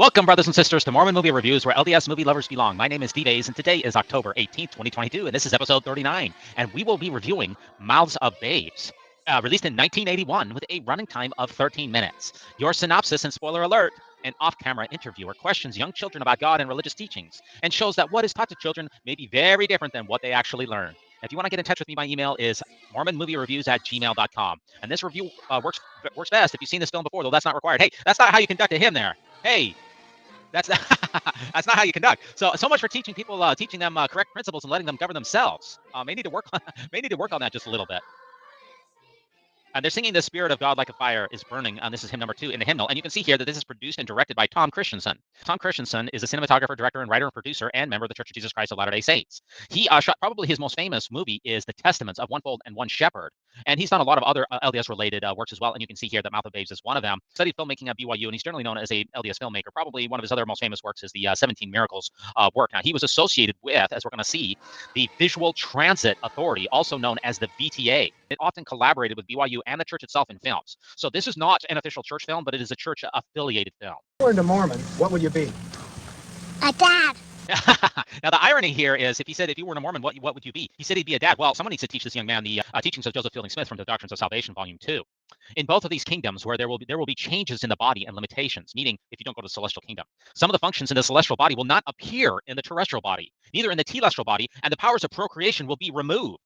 Welcome, brothers and sisters, to Mormon Movie Reviews, where LDS movie lovers belong. My name is Steve A's, and today is October 18th, 2022, and this is episode 39. And we will be reviewing Mouths of Babes, released in 1981 with a running time of 13 minutes. Your synopsis and spoiler alert: an off-camera interviewer questions young children about God and religious teachings, and shows that what is taught to children may be very different than what they actually learn. If you want to get in touch with me, my email is mormonmoviereviews@gmail.com. And this review works best if you've seen this film before, though that's not required. Hey, that's not how you conduct a hymn there. Hey, that's that's not how you conduct. So much for teaching people, teaching them correct principles and letting them govern themselves. May need to work on that just a little bit. And they're singing "The Spirit of God Like a Fire is Burning," and this is hymn number 2 in the hymnal. And you can see here that this is produced and directed by Tom Christensen. Tom Christensen is a cinematographer, director, and writer and producer, and member of the Church of Jesus Christ of Latter-day Saints. He shot probably his most famous movie is The Testaments of One Fold and One Shepherd. And he's done a lot of other LDS-related works as well. And you can see here that Mouth of Babes is one of them. Studied filmmaking at BYU, and he's generally known as a LDS filmmaker. Probably one of his other most famous works is the 17 Miracles work. Now, he was associated with, as we're going to see, the Visual Transit Authority, also known as the VTA. It often collaborated with BYU and the church itself in films. So this is not an official church film, but it is a church-affiliated film. If you were a Mormon, what would you be? A dad. Now, the irony here is, if you were a Mormon, what would you be? He said he'd be a dad. Well, someone needs to teach this young man the teachings of Joseph Fielding Smith from the Doctrines of Salvation, Volume 2. In both of these kingdoms, where there will be changes in the body and limitations, meaning if you don't go to the celestial kingdom, some of the functions in the celestial body will not appear in the terrestrial body, neither in the telestial body, and the powers of procreation will be removed.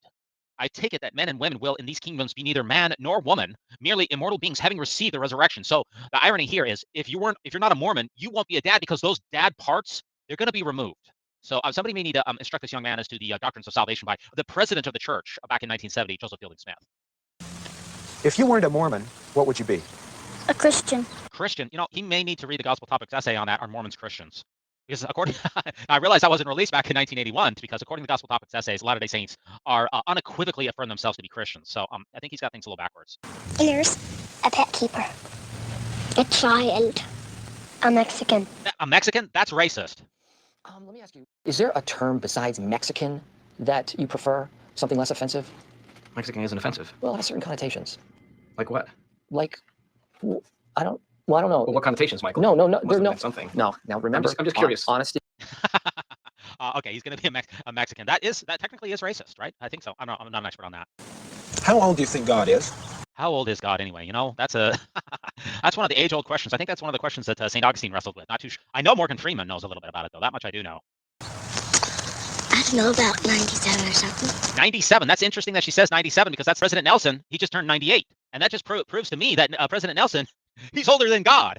I take it that men and women will in these kingdoms be neither man nor woman, merely immortal beings having received the resurrection. So the irony here is, if you're not a Mormon, you won't be a dad, because those dad parts, they're going to be removed. So somebody may need to instruct this young man as to the Doctrines of Salvation by the president of the church back in 1970, Joseph Fielding Smith. If you weren't a Mormon, what would you be? A Christian. Christian, he may need to read the Gospel Topics essay on that, Are Mormons Christians? Because I realized that wasn't released back in 1981, because according to the Gospel Topics essays, Latter-day Saints are unequivocally affirm themselves to be Christians. So I think he's got things a little backwards. Here's a pet keeper. A child. A Mexican. A Mexican? That's racist. Let me ask you, is there a term besides Mexican that you prefer? Something less offensive? Mexican isn't offensive. Well, it has certain connotations. Like what? Like, I don't know. Well, what connotations, Michael? No, There's no. Something. No, now remember. I'm just curious. Honesty. Okay, he's going to be a Mexican. That technically is racist, right? I think so. I'm not an expert on that. How old do you think God is? How old is God anyway? That's that's one of the age-old questions. I think that's one of the questions that St. Augustine wrestled with. Not too sure. I know Morgan Freeman knows a little bit about it, though. That much I do know. I don't know, about 97 or something. 97. That's interesting that she says 97, because that's President Nelson. He just turned 98. And that just proves to me that President Nelson, he's older than God.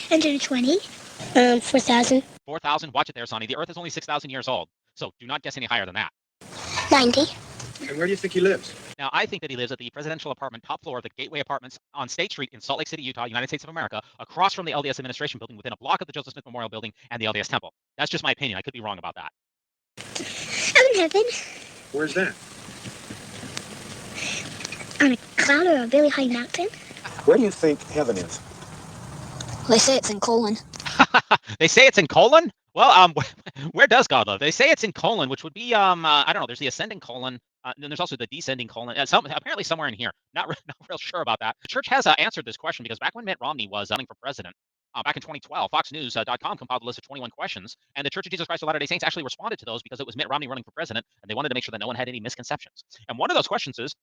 120. 4,000. 4,000. Watch it there, Sonny. The Earth is only 6,000 years old. So do not guess any higher than that. 90. And where do you think he lives? Now, I think that he lives at the presidential apartment, top floor of the Gateway Apartments on State Street in Salt Lake City, Utah, United States of America, across from the LDS Administration Building, within a block of the Joseph Smith Memorial Building and the LDS Temple. That's just my opinion. I could be wrong about that. I'm in heaven. Where's that? On a cloud or a really high mountain. Where do you think heaven is? They say it's in colon. They say it's in colon? Well, where does God live? They say it's in colon, which would be, I don't know, there's the ascending colon, then there's also the descending colon, apparently somewhere in here. Not real sure about that. The church has answered this question, because back when Mitt Romney was running for president, back in 2012, FoxNews.com compiled a list of 21 questions, and the Church of Jesus Christ of Latter-day Saints actually responded to those, because it was Mitt Romney running for president, and they wanted to make sure that no one had any misconceptions. And one of those questions is,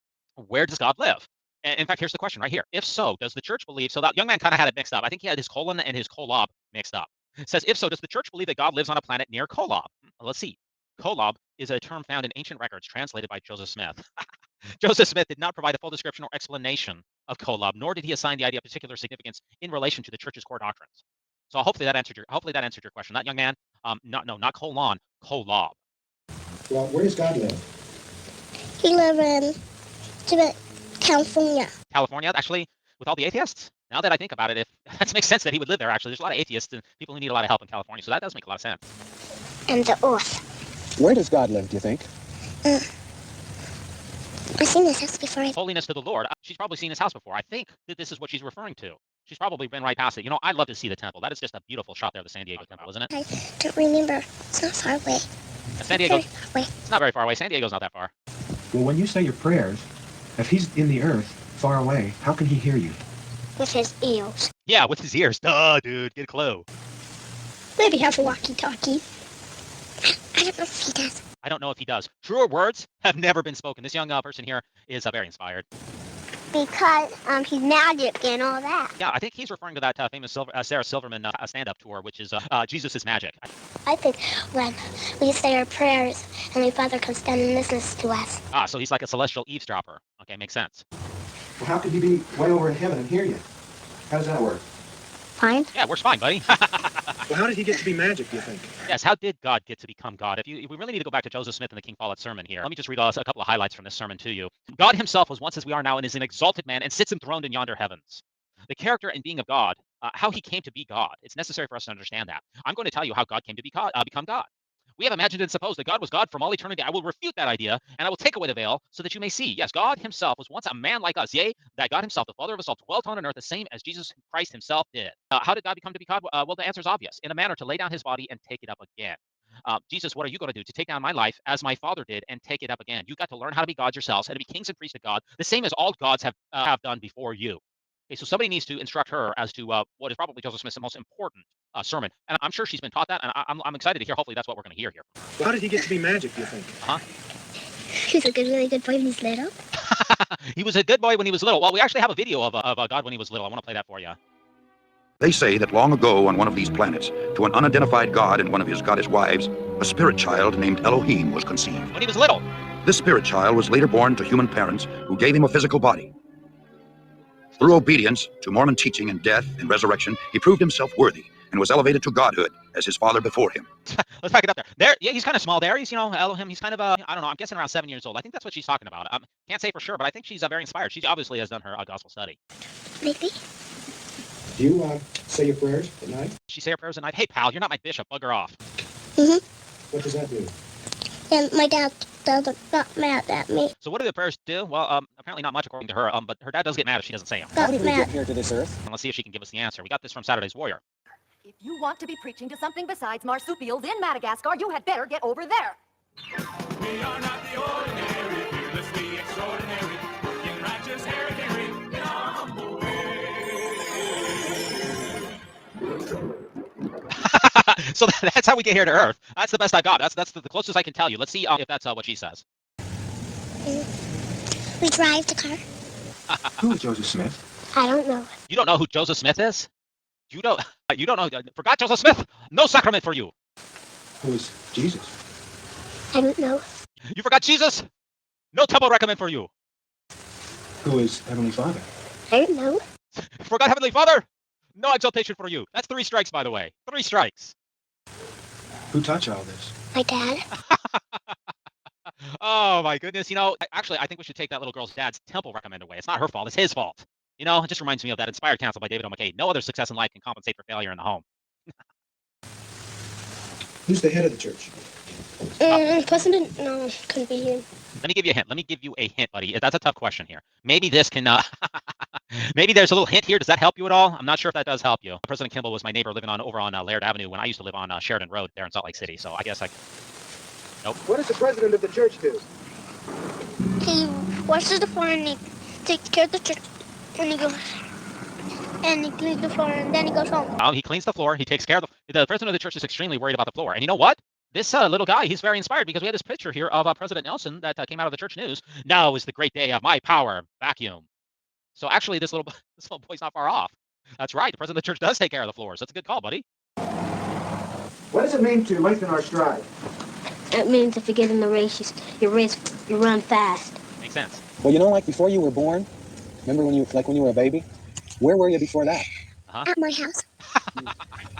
where does God live? And in fact, here's the question right here. If so, does the church believe, so that young man kind of had it mixed up. I think he had his colon and his kolob mixed up. It says, if so, does the church believe that God lives on a planet near Kolob? Let's see. Kolob is a term found in ancient records translated by Joseph Smith. Joseph Smith did not provide a full description or explanation of Kolob, nor did he assign the idea particular significance in relation to the church's core doctrines. So hopefully that answered your question. That young man, not colon, Kolob. Well, where does God live? He lives in California. California, actually, with all the atheists? Now that I think about it, that makes sense that he would live there, actually. There's a lot of atheists and people who need a lot of help in California, so that does make a lot of sense. And the earth. Where does God live, do you think? I've seen this house before. Holiness to the Lord. She's probably seen his house before. I think that this is what she's referring to. She's probably been right past it. I'd love to see the temple. That is just a beautiful shot there, the San Diego temple, isn't it? I don't remember. It's not far away. San Diego. Far away. It's not very far away. San Diego's not that far. Well, when you say your prayers, if he's in the earth, far away, how can he hear you? with his ears. Yeah, with his ears. Duh, dude, get a clue. Maybe have a walkie-talkie. I don't know if he does. I don't know if he does. Truer words have never been spoken. This young person here is very inspired. Because he's magic and all that. Yeah, I think he's referring to that famous Sarah Silverman stand-up tour, which is Jesus is Magic. I think when we say our prayers, Heavenly Father comes down and listens to us. Ah, so he's like a celestial eavesdropper. Okay, makes sense. Well, how could he be way over in heaven and hear you? How does that work? Fine. Yeah, works fine, buddy. Well, how did he get to be magic, do you think? Yes, how did God get to become God? If we really need to go back to Joseph Smith and the King Follett sermon here, let me just read a couple of highlights from this sermon to you. God himself was once as we are now and is an exalted man and sits enthroned in yonder heavens. The character and being of God, how he came to be God. It's necessary for us to understand that. I'm going to tell you how God came to become God. We have imagined and supposed that God was God from all eternity. I will refute that idea, and I will take away the veil so that you may see. Yes, God himself was once a man like us. Yea, that God himself, the Father of us all, dwelt on earth the same as Jesus Christ himself did. How did God become to be God? Well, the answer is obvious. In a manner to lay down his body and take it up again. Jesus, what are you going to do? To take down my life as my Father did and take it up again. You got to learn how to be gods yourselves and to be kings and priests of God, the same as all gods have done before you. Okay, so somebody needs to instruct her as to what is probably Joseph Smith's most important sermon. And I'm sure she's been taught that, and I'm excited to hear. Hopefully that's what we're going to hear here. Well, how did he get to be magic, do you think? He's a really good boy when he's little. He was a good boy when he was little. Well, we actually have a video of God when he was little. I want to play that for you. They say that long ago on one of these planets, to an unidentified god and one of his goddess wives, a spirit child named Elohim was conceived. When he was little. This spirit child was later born to human parents who gave him a physical body. Through obedience to Mormon teaching and death and resurrection, he proved himself worthy and was elevated to godhood as his father before him. Let's back it up there. Yeah, he's kind of small there. He's, Elohim. He's kind of, I don't know. I'm guessing around 7 years old. I think that's what she's talking about. Can't say for sure, but I think she's very inspired. She obviously has done her gospel study. Maybe. Do you say your prayers at night? She say her prayers at night. Hey, pal, you're not my bishop. Bugger off. Mm-hmm. What does that do? And my dad doesn't not mad at me. So what do the prayers do? Well, apparently not much according to her. But her dad does get mad if she doesn't say them. Not mad. Here to this earth? And let's see if she can give us the answer. We got this from Saturday's Warrior. If you want to be preaching to something besides marsupials in Madagascar, you had better get over there. We are not the ordinary, fearlessly extraordinary, in righteous hereditary, in our humble way. So that's how we get here to Earth. That's the best I got. That's the closest I can tell you. Let's see if that's what she says. We drive the car. Who is Joseph Smith? I don't know. You don't know who Joseph Smith is? You don't know. Forgot Joseph Smith? No sacrament for you. Who is Jesus? I don't know. You forgot Jesus? No temple recommend for you. Who is Heavenly Father? I don't know. Forgot Heavenly Father? No exaltation for you. That's 3 strikes, by the way. 3 strikes. Who taught you all this? My dad. Oh my goodness. Actually, I think we should take that little girl's dad's temple recommend away. It's not her fault. It's his fault. It just reminds me of that Inspired Counsel by David O. McKay. No other success in life can compensate for failure in the home. Who's the head of the church? President? No, couldn't be him. Let me give you a hint. Let me give you a hint, buddy. That's a tough question here. Maybe this can, maybe there's a little hint here. Does that help you at all? I'm not sure if that does help you. President Kimball was my neighbor living over on Laird Avenue when I used to live on Sheridan Road there in Salt Lake City. So I guess nope. What does the president of the church do? He washes the floor and he takes care of the church. And he goes, and he cleans the floor, and then he goes home. He cleans the floor. He takes care of the president of the church is extremely worried about the floor. And you know what? This little guy, he's very inspired because we had this picture here of President Nelson that came out of the church news. Now is the great day of my power vacuum. So actually, this little boy's not far off. That's right. The president of the church does take care of the floors. That's a good call, buddy. What does it mean to lengthen our stride? That means if you get in the race, you run fast. Makes sense. Well, like before you were born, remember when you were a baby? Where were you before that? At my house.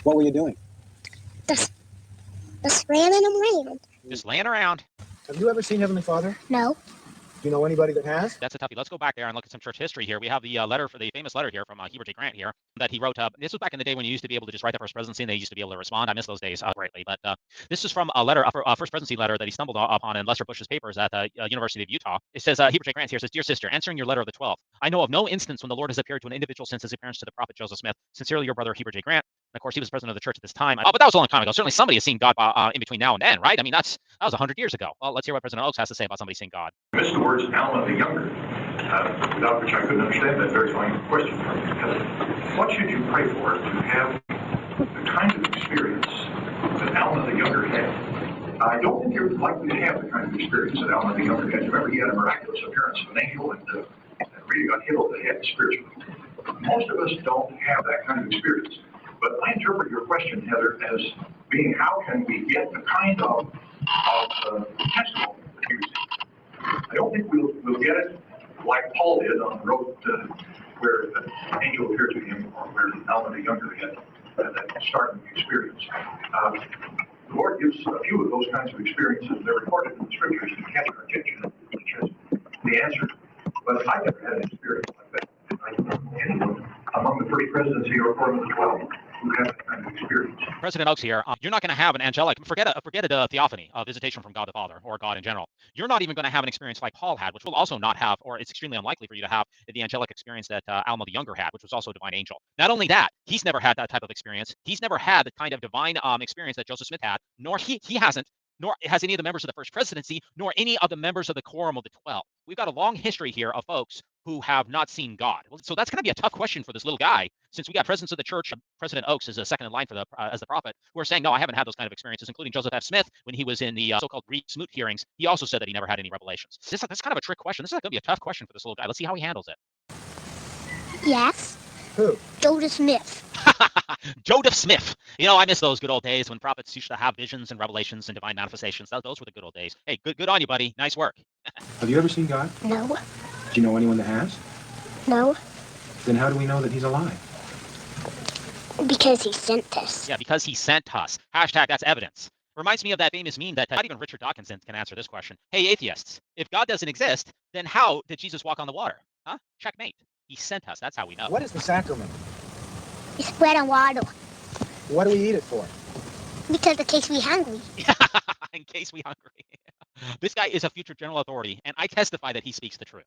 What were you doing? Just ran around. Just laying around. Have you ever seen Heavenly Father? No. Do you know anybody that has? That's a toughie. Let's go back there and look at some church history here. We have the famous letter here from Heber J. Grant here that he wrote. This was back in the day when you used to be able to just write the First Presidency and they used to be able to respond. I miss those days greatly. But this is from a letter, a First Presidency letter that he stumbled upon in Lester Bush's papers at the University of Utah. It says, Heber J. Grant here says, "Dear sister, answering your letter of the 12th, I know of no instance when the Lord has appeared to an individual since his appearance to the prophet Joseph Smith. Sincerely, your brother Heber J. Grant." And of course, he was president of the church at this time. But that was a long time ago. Certainly somebody has seen God in between now and then, right? I mean, that was 100 years ago. Well, let's hear what President Oaks has to say about somebody seeing God. Mr. Words Alma the Younger. without which I couldn't understand that very fine question from you, Heather. What should you pray for to have the kind of experience that Alma the Younger had? I don't think you're likely to have the kind of experience that Alma the Younger had. Remember, he had a miraculous appearance of an angel and really got hit over the head spiritually. Most of us don't have that kind of experience. But I interpret your question, Heather, as being how can we get the kind of testimony that you see? I don't think we'll get it like Paul did on the road where an angel appeared to him, or where Alma the Younger had that startling experience. The Lord gives a few of those kinds of experiences. They're recorded in the scriptures to catch our attention, which is the answer. But I never had an experience like that. I don't know anyone among the First Presidency or Quorum of the 12 who had that kind of experience. President Oaks here. You're not going to have an angelic, forget a theophany, a visitation from God the Father or God in general. You're not even going to have an experience like Paul had, which will also not have, or it's extremely unlikely for you to have, the angelic experience that Alma the Younger had, which was also a divine angel. Not only that, he's never had that type of experience. He's never had the kind of divine experience that Joseph Smith had, nor he hasn't, nor has any of the members of the First Presidency, nor any of the members of the Quorum of the 12. We've got a long history here of folks who have not seen God. So that's going to be a tough question for this little guy, since we got presidents of the church. President Oaks is a second in line for as the prophet, who are saying, no, I haven't had those kind of experiences, including Joseph F. Smith when he was in the so-called Reed-Smoot hearings. He also said that he never had any revelations. That's kind of a trick question. This is going to be a tough question for this little guy. Let's see how he handles it. Yes. Who? Joseph Smith. Joseph Smith. You know, I miss those good old days when prophets used to have visions and revelations and divine manifestations. Those were the good old days. Hey, good on you, buddy. Nice work. Have you ever seen God? No. Do you know anyone that has? No. Then how do we know that he's alive? Because he sent us. Yeah, because he sent us. Hashtag that's evidence. Reminds me of that famous meme that not even Richard Dawkins can answer this question. Hey, atheists, if God doesn't exist, then how did Jesus walk on the water? Huh? Checkmate. He sent us. That's how we know. What is the sacrament? It's bread and water. What do we eat it for? Because in case we're hungry. In case we're hungry. This guy is a future general authority, and I testify that he speaks the truth.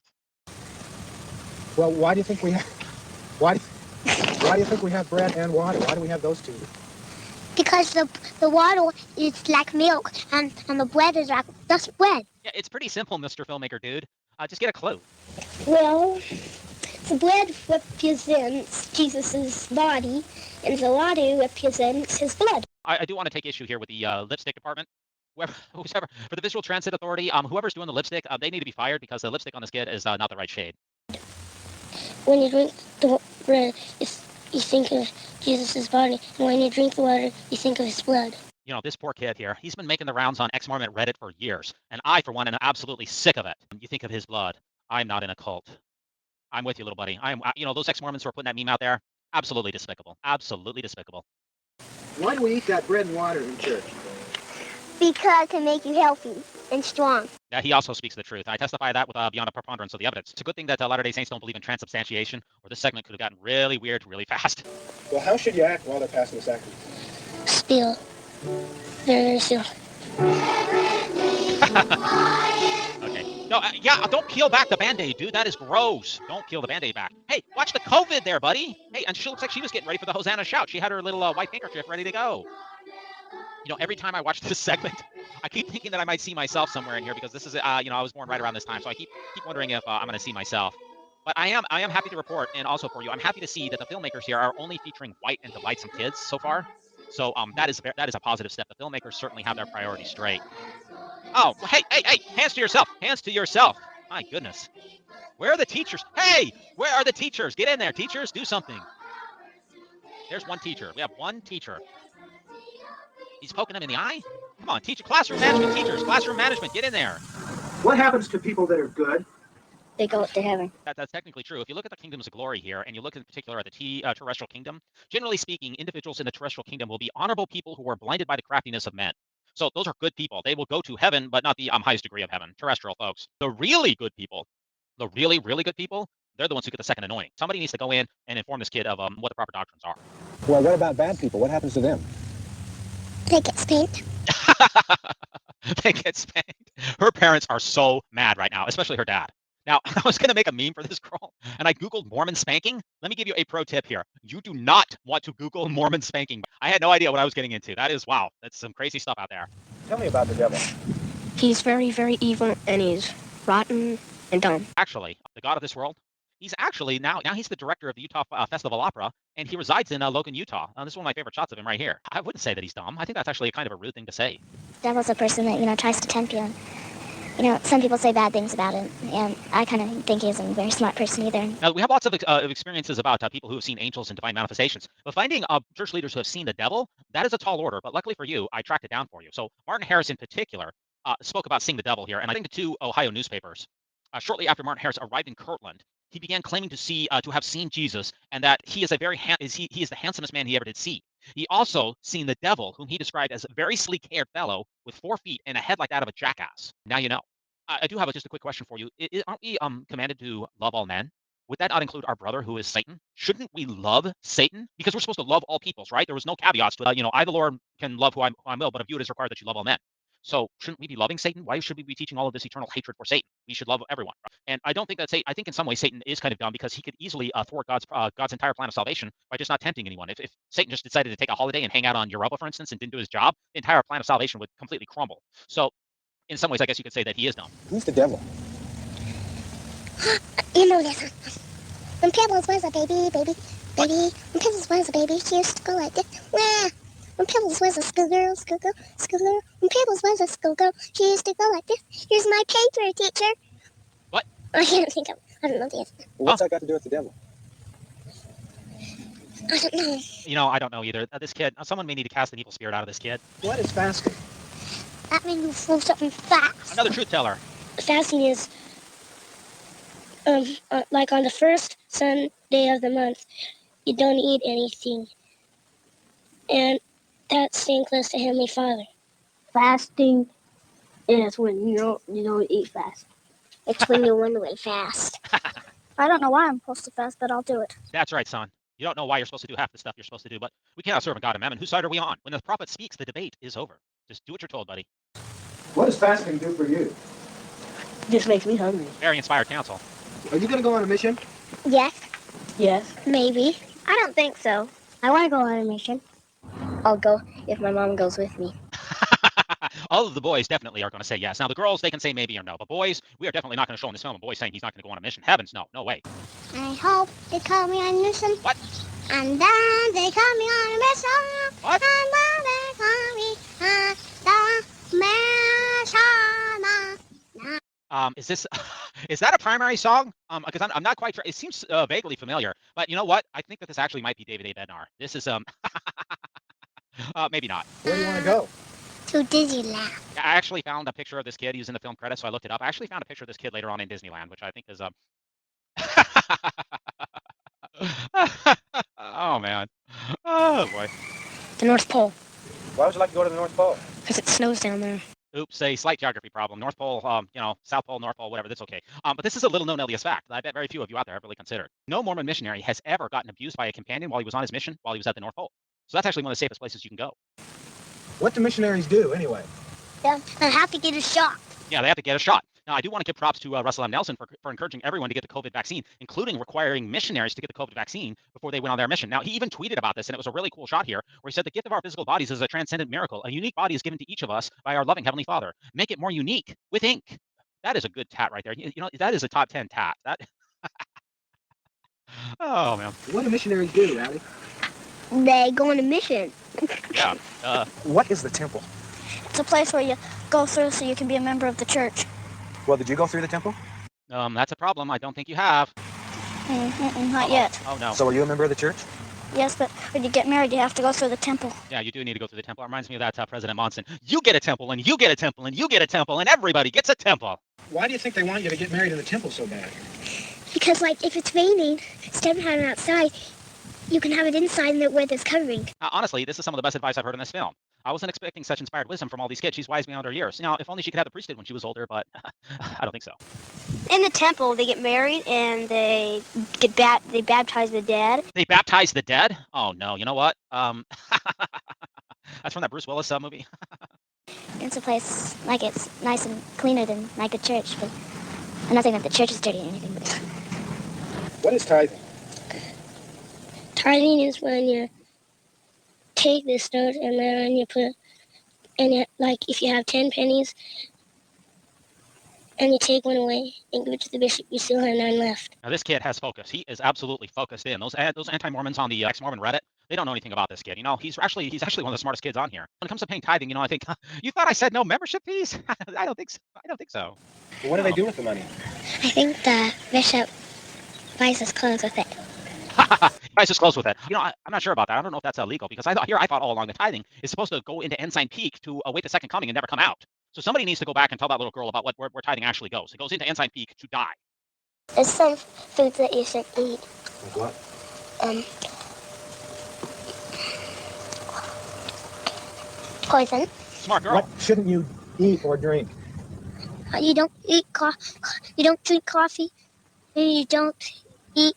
Well, why do you think we have? Why do you think we have bread and water? Why do we have those two? Because the water is like milk, and the bread is like just bread. Yeah, it's pretty simple, Mr. Filmmaker dude. Just get a clue. Well, the bread represents Jesus' body, and the water represents his blood. I do want to take issue here with the lipstick department. Whoever for the Visual Transit Authority, whoever's doing the lipstick, they need to be fired because the lipstick on this kid is not the right shade. When you drink the bread, you think of Jesus' body, and when you drink the water, you think of his blood. You know, this poor kid here, he's been making the rounds on ex-Mormon Reddit for years, and I, for one, am absolutely sick of it. You think of his blood. I'm not in a cult. I'm with you, little buddy. you know, those ex-Mormons who are putting that meme out there, absolutely despicable. Absolutely despicable. Why do we eat that bread and water in church? Because it can make you healthy and strong. Yeah, he also speaks the truth. I testify that with beyond a preponderance of the evidence. It's a good thing that Latter-day Saints don't believe in transubstantiation, or this segment could have gotten really weird really fast. Well, how should you act while they're passing the sacrament? Still. Very, very still. Okay. No, yeah, don't peel back the Band-Aid, dude. That is gross. Don't peel the Band-Aid back. Hey, watch the COVID there, buddy. Hey, and she looks like she was getting ready for the Hosanna shout. She had her little white handkerchief ready to go. You know, every time I watch this segment, I keep thinking that I might see myself somewhere in here because this is, you know, I was born right around this time, so I keep wondering if I'm going to see myself. But I am happy to report, and also for you, I'm happy to see that the filmmakers here are only featuring white and delightsome kids so far. So that is a positive step. The filmmakers certainly have their priorities straight. Oh, hey, hands to yourself. Hands to yourself. My goodness. Where are the teachers? Hey, where are the teachers? Get in there, teachers. Do something. There's one teacher. We have one teacher. He's poking him in the eye? Come on, teacher, classroom management, teachers, classroom management, get in there. What happens to people that are good? They go to heaven. That's technically true. If you look at the kingdoms of glory here, and you look in particular at the terrestrial kingdom, generally speaking, individuals in the terrestrial kingdom will be honorable people who are blinded by the craftiness of men. So those are good people. They will go to heaven, but not the highest degree of heaven, terrestrial folks. The really good people, the really, really good people, they're the ones who get the second anointing. Somebody needs to go in and inform this kid of what the proper doctrines are. Well, what about bad people? What happens to them? They get spanked. They get spanked. Her parents are so mad right now, especially her dad. Now, I was going to make a meme for this girl, and I Googled Mormon spanking. Let me give you a pro tip here. You do not want to Google Mormon spanking. I had no idea what I was getting into. That is, wow, that's some crazy stuff out there. Tell me about the devil. He's very, very evil, and he's rotten, and dumb. Actually, the god of this world, he's actually now he's the director of the Utah Festival Opera, and he resides in Logan, Utah. This is one of my favorite shots of him right here. I wouldn't say that he's dumb. I think that's actually kind of a rude thing to say. Devil's a person that, tries to tempt you. And, some people say bad things about him, and I kind of think he isn't a very smart person either. Now, we have lots of experiences about people who have seen angels and divine manifestations, but finding church leaders who have seen the devil, that is a tall order. But luckily for you, I tracked it down for you. So Martin Harris in particular spoke about seeing the devil here, and I think the two Ohio newspapers, shortly after Martin Harris arrived in Kirtland, he began claiming to have seen Jesus, and that he is he is the handsomest man he ever did see. He also seen the devil, whom he described as a very sleek-haired fellow with 4 feet and a head like that of a jackass. Now you know. I do have just a quick question for you. Aren't we commanded to love all men? Would that not include our brother who is Satan? Shouldn't we love Satan? Because we're supposed to love all peoples, right? There was no caveats to I, the Lord, can love who I will, but of you it is required that you love all men. So shouldn't we be loving Satan? Why should we be teaching all of this eternal hatred for Satan? We should love everyone. And I don't think that's I think in some ways Satan is kind of dumb because he could easily thwart God's entire plan of salvation by just not tempting anyone. If Satan just decided to take a holiday and hang out on Europa, for instance, and didn't do his job, the entire plan of salvation would completely crumble. So in some ways, I guess you could say that he is dumb. Who's the devil? You know this. When Pebbles was a baby. When Pebbles was a baby, she used to go like this. Wah. When Pebbles was a schoolgirl. When Pebbles was a schoolgirl, she used to go like this. Here's my paper, teacher. What? I don't know the answer. Well, what's that got to do with the devil? I don't know. I don't know either. This kid, someone may need to cast an evil spirit out of this kid. What is fasting? That means you full something fast. Another truth teller. Fasting is like on the first Sunday of the month, you don't eat anything, and that's staying close to Heavenly Father. Fasting is when you don't eat fast. It's when you want to fast. I don't know why I'm supposed to fast, but I'll do it. That's right, son. You don't know why you're supposed to do half the stuff you're supposed to do, but we cannot serve a God of mammon. Whose side are we on? When the prophet speaks, the debate is over. Just do what you're told, buddy. What does fasting do for you? Just makes me hungry. Very inspired counsel. Are you going to go on a mission? Yes. Yes. Maybe. I don't think so. I want to go on a mission. I'll go if my mom goes with me. All of the boys definitely are going to say yes. Now, the girls, they can say maybe or no. But boys, we are definitely not going to show in this film a boy saying he's not going to go on a mission. Heavens, no. No way. I hope they call me on a mission. What? And then they call me on a mission. What? And then they call me on the mission. Is that a primary song? Because I'm not quite sure. It seems vaguely familiar. But you know what? I think that this actually might be David A. Bednar. This is maybe not. Where do you want to go? To Disneyland. I actually found a picture of this kid. He was in the film credits, so I looked it up. I actually found a picture of this kid later on in Disneyland, which I think is oh man. Oh boy. The North Pole. Why would you like to go to the North Pole? Because it snows down there. Oops, a slight geography problem. North Pole, South Pole, North Pole, whatever, that's okay. But this is a little known LDS fact that I bet very few of you out there have really considered. No Mormon missionary has ever gotten abused by a companion while he was on his mission, while he was at the North Pole. So that's actually one of the safest places you can go. What do missionaries do, anyway? Yeah, I have to get a shot. Yeah, they have to get a shot. Now, I do want to give props to Russell M. Nelson for encouraging everyone to get the COVID vaccine, including requiring missionaries to get the COVID vaccine before they went on their mission. Now, he even tweeted about this, and it was a really cool shot here, where he said, the gift of our physical bodies is a transcendent miracle. A unique body is given to each of us by our loving Heavenly Father. Make it more unique with ink. That is a good tat right there. You know, that is a top 10 tat. That. Oh, man. What do missionaries do, Allie? They go on a mission. Yeah. What is the temple? It's a place where you go through so you can be a member of the church. Well, did you go through the temple? That's a problem. I don't think you have. Not yet. Oh, no. So are you a member of the church? Yes, but when you get married, you have to go through the temple. Yeah, you do need to go through the temple. It reminds me of that President Monson. You get a temple, and you get a temple, and you get a temple, and everybody gets a temple. Why do you think they want you to get married in the temple so bad? Because, like, if it's raining, instead of having it outside, you can have it inside where there's covering. Honestly, this is some of the best advice I've heard in this film. I wasn't expecting such inspired wisdom from all these kids. She's wise beyond her years. Now, if only she could have the priesthood when she was older, but I don't think so. In the temple, they get married and they baptize the dead. They baptize the dead? Oh no! You know what? That's from that Bruce Willis movie. It's a place like it's nice and cleaner than like a church, but I'm not saying that the church is dirty or anything. But What is tithing? tithing is when you take this note and then you put, and you, like if you have 10 pennies, and you take one away and give it to the bishop, you still have 9 left. Now this kid has focus. He is absolutely focused in. Those anti-Mormons on the ex-Mormon Reddit, they don't know anything about this kid. You know, he's actually one of the smartest kids on here. When it comes to paying tithing, you know, I think you thought I said no membership fees? I don't think so. I don't think so. Well, what do they do with the money? I think the bishop buys his clothes with it. Guys, just close with it. You know, I'm not sure about that. I don't know if that's illegal because I thought all along the tithing is supposed to go into Ensign Peak to await the second coming and never come out. So somebody needs to go back and tell that little girl about where tithing actually goes. It goes into Ensign Peak to die. There's some foods that you should eat. Like what? Poison. Smart girl. What shouldn't you eat or drink? You don't eat you don't drink coffee, and you don't eat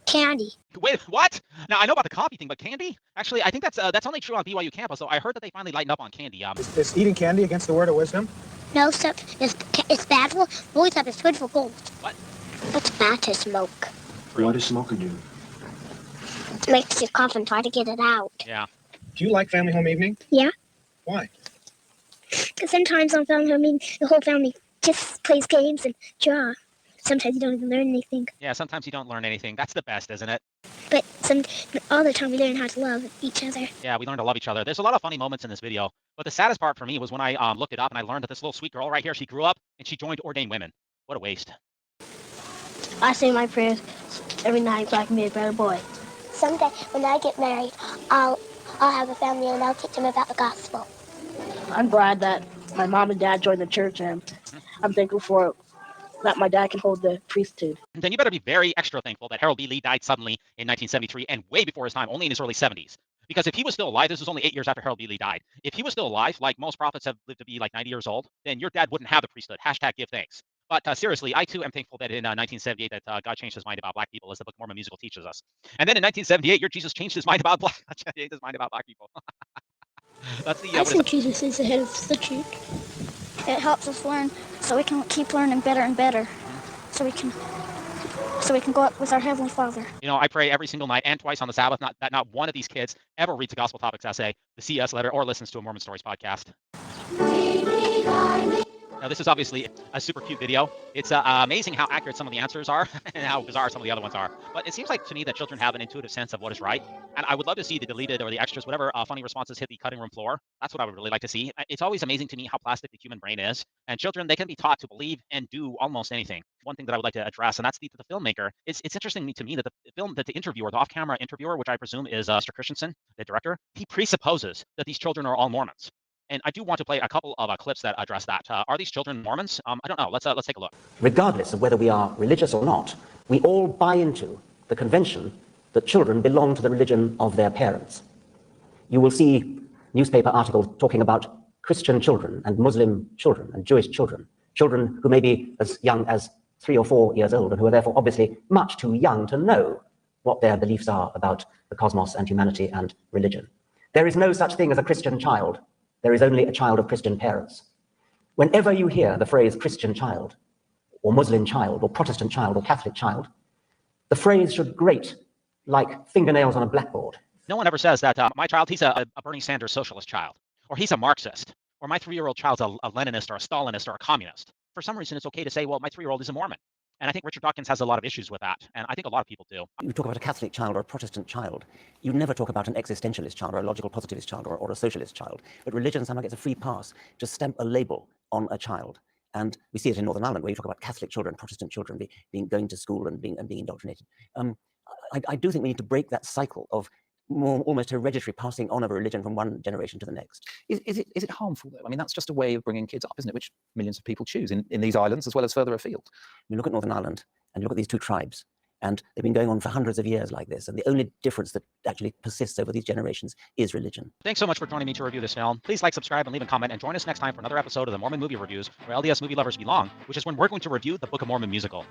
candy. Wait, what? Now I know about the coffee thing, but candy? Actually, I think that's only true on BYU campus. So I heard that they finally lightened up on candy. Is eating candy against the word of wisdom? No, stuff. It's bad for boys. Up, it's good for gold. What? It's bad to smoke. What does smoking do? It makes you cough and try to get it out. Yeah. Do you like family home evening? Yeah. Why? Because sometimes on family home evening, the whole family just plays games and draw. Sometimes you don't even learn anything. Yeah, sometimes you don't learn anything. That's the best, isn't it? But all the time we learn how to love each other. Yeah, we learn to love each other. There's a lot of funny moments in this video, but the saddest part for me was when I looked it up and I learned that this little sweet girl right here, she grew up and she joined ordained women. What a waste. I say my prayers every night so I can be a better boy. Someday, when I get married, I'll have a family and I'll teach them about the gospel. I'm glad that my mom and dad joined the church, and I'm thankful for that my dad can hold the priesthood. Then you better be very extra thankful that Harold B. Lee died suddenly in 1973 and way before his time, only in his early 70s. Because if he was still alive, this was only 8 years after Harold B. Lee died. If he was still alive, like most prophets have lived to be like 90 years old, then your dad wouldn't have the priesthood. #, give thanks. But seriously, I too am thankful that in 1978 that God changed his mind about black people, as the Book of Mormon musical teaches us. And then in 1978, your Jesus changed his mind about black people. That's the. I think Jesus is ahead of the truth. It helps us learn so we can keep learning better and better. So we can go up with our Heavenly Father. You know, I pray every single night and twice on the Sabbath that not one of these kids ever reads a Gospel Topics essay, the CS letter, or listens to a Mormon Stories podcast. Now, this is obviously a super cute video. It's amazing how accurate some of the answers are and how bizarre some of the other ones are. But it seems like to me that children have an intuitive sense of what is right. And I would love to see the deleted or the extras, whatever funny responses hit the cutting room floor. That's what I would really like to see. It's always amazing to me how plastic the human brain is. And children, they can be taught to believe and do almost anything. One thing that I would like to address, and that's the filmmaker. It's interesting to me that the interviewer, the off-camera interviewer, which I presume is Mr. Christensen, the director, he presupposes that these children are all Mormons. And I do want to play a couple of clips that address that. Are these children Mormons? I don't know. Let's take a look. Regardless of whether we are religious or not, we all buy into the convention that children belong to the religion of their parents. You will see newspaper articles talking about Christian children and Muslim children and Jewish children, children who may be as young as 3 or 4 years old and who are therefore obviously much too young to know what their beliefs are about the cosmos and humanity and religion. There is no such thing as a Christian child. There is only a child of Christian parents. Whenever you hear the phrase Christian child, or Muslim child, or Protestant child, or Catholic child, the phrase should grate like fingernails on a blackboard. No one ever says that my child, he's a Bernie Sanders socialist child, or he's a Marxist, or my 3-year-old child's a Leninist or a Stalinist or a communist. For some reason, it's okay to say, well, my 3-year-old is a Mormon. And I think Richard Dawkins has a lot of issues with that. And I think a lot of people do. You talk about a Catholic child or a Protestant child. You never talk about an existentialist child or a logical positivist child or a socialist child. But religion somehow gets a free pass to stamp a label on a child. And we see it in Northern Ireland, where you talk about Catholic children, Protestant children going to school and being indoctrinated. I do think we need to break that cycle of almost hereditary passing on of a religion from one generation to the next. Is it harmful, though? I mean, that's just a way of bringing kids up, isn't it? Which millions of people choose in these islands as well as further afield. You look at Northern Ireland and you look at these 2 tribes, and they've been going on for hundreds of years like this. And the only difference that actually persists over these generations is religion. Thanks so much for joining me to review this film. Please like, subscribe, and leave a comment. And join us next time for another episode of the Mormon Movie Reviews, where LDS movie lovers belong, which is when we're going to review the Book of Mormon musical.